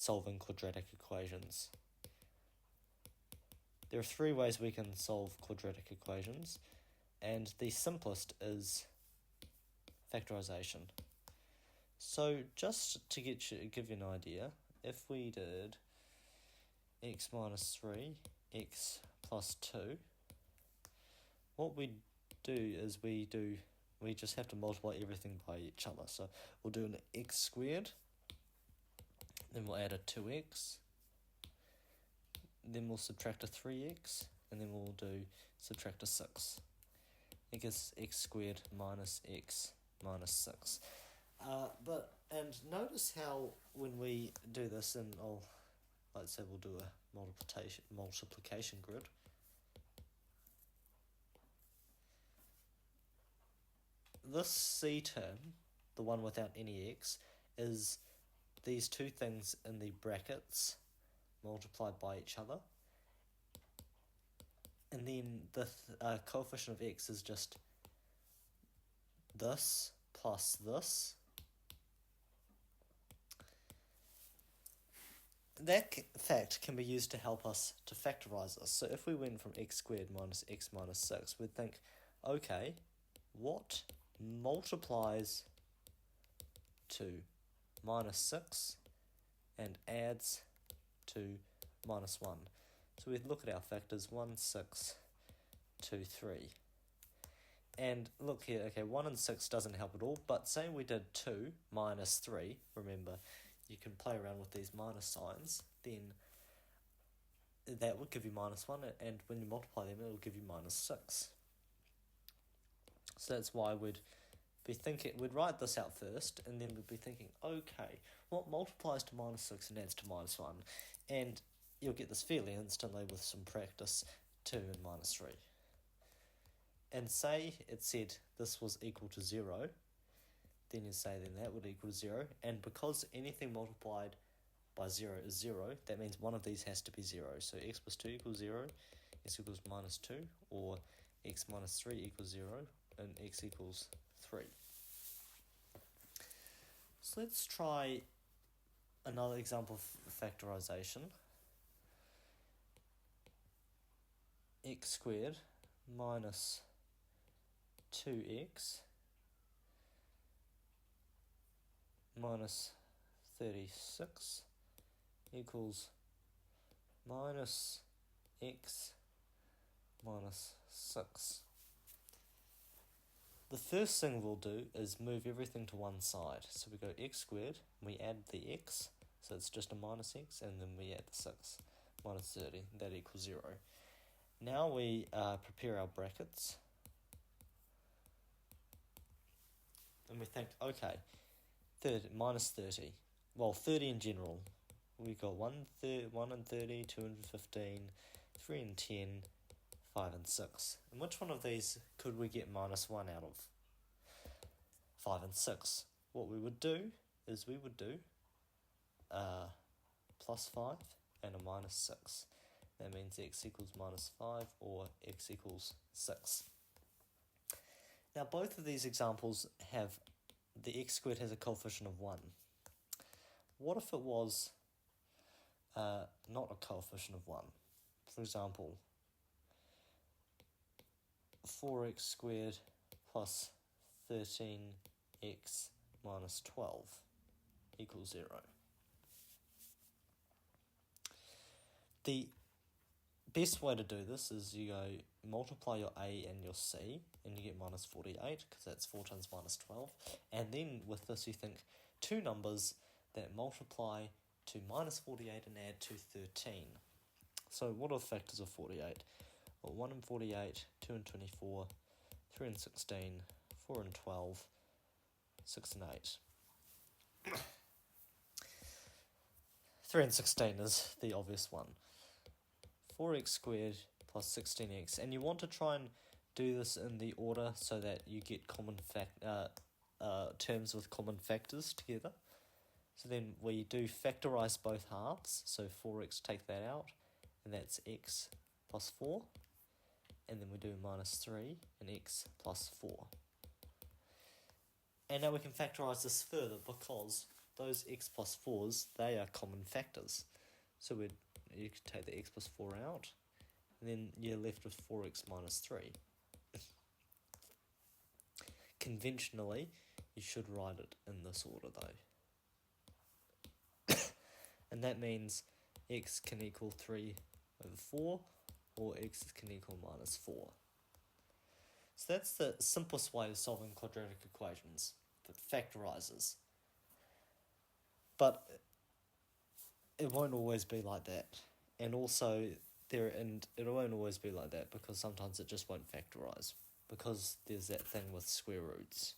solving quadratic equations. There are three ways we can solve quadratic equations, and the simplest is factorisation. So just to give you an idea, if we did x minus 3, x plus 2, what we do is we just have to multiply everything by each other. So we'll do an x squared, then we'll add a 2x, then we'll subtract a 3x, and then we'll subtract a 6. It gives x squared minus x minus 6. And notice how when we do this, and let's say we'll do a multiplication grid. This c term, the one without any x, is these two things in the brackets multiplied by each other. And then the coefficient of x is just this plus this. That fact can be used to help us to factorise this. So if we went from x squared minus x minus 6, we'd think, okay, what multiplies to minus 6 and adds to minus 1? So we'd look at our factors, 1, 6, 2, 3. And look here, okay, 1 and 6 doesn't help at all, but say we did 2 minus 3, remember, you can play around with these minus signs, then that would give you minus 1, and when you multiply them, it will give you minus 6. So that's why we'd write this out first, and then we'd be thinking, okay, what multiplies to minus 6 and adds to minus 1? And you'll get this fairly instantly with some practice, 2 and minus 3. And say it said this was equal to 0, then you say then that would equal to 0, and because anything multiplied by 0 is 0, that means one of these has to be 0. So x plus 2 equals 0, x equals minus 2, or x minus 3 equals 0, and x equals 3. So let's try another example of factorisation. X squared minus 2x minus 36 equals minus x minus 6. The first thing we'll do is move everything to one side. So we go x squared, we add the x, so it's just a minus x, and then we add the 6, minus 30, that equals 0. Now we prepare our brackets, and we think, okay, minus 30. Well, 30 in general. We've got 1 and 30, 2 and 15, 3 and 10, 5 and 6. And which one of these could we get minus 1 out of? 5 and 6. What we would do is we would do plus 5 and a minus 6. That means x equals minus 5 or x equals 6. Now both of these examples have the x squared has a coefficient of 1. What if it was not a coefficient of 1? For example, 4x squared plus 13x minus 12 equals 0. The best way to do this is you go multiply your a and your c, and you get minus 48, because that's 4 times minus 12. And then with this you think two numbers that multiply to minus 48 and add to 13. So what are the factors of 48? Well, 1 and 48, 2 and 24, 3 and 16, 4 and 12, 6 and 8. 3 and 16 is the obvious one. 4x squared plus 16x, and you want to try and do this in the order so that you get common terms with common factors together. So then we do factorise both halves, so 4x, take that out, and that's x plus 4, and then we do minus 3 and x plus 4. And now we can factorise this further because those x plus 4s, they are common factors. So you could take the x plus 4 out, and then you're left with 4x minus 3. Conventionally, you should write it in this order though. And that means x can equal 3 over 4, or x can equal minus 4. So that's the simplest way of solving quadratic equations, that factorizes. But it won't always be like that. And also, it won't always be like that because sometimes it just won't factorize, because there's that thing with square roots.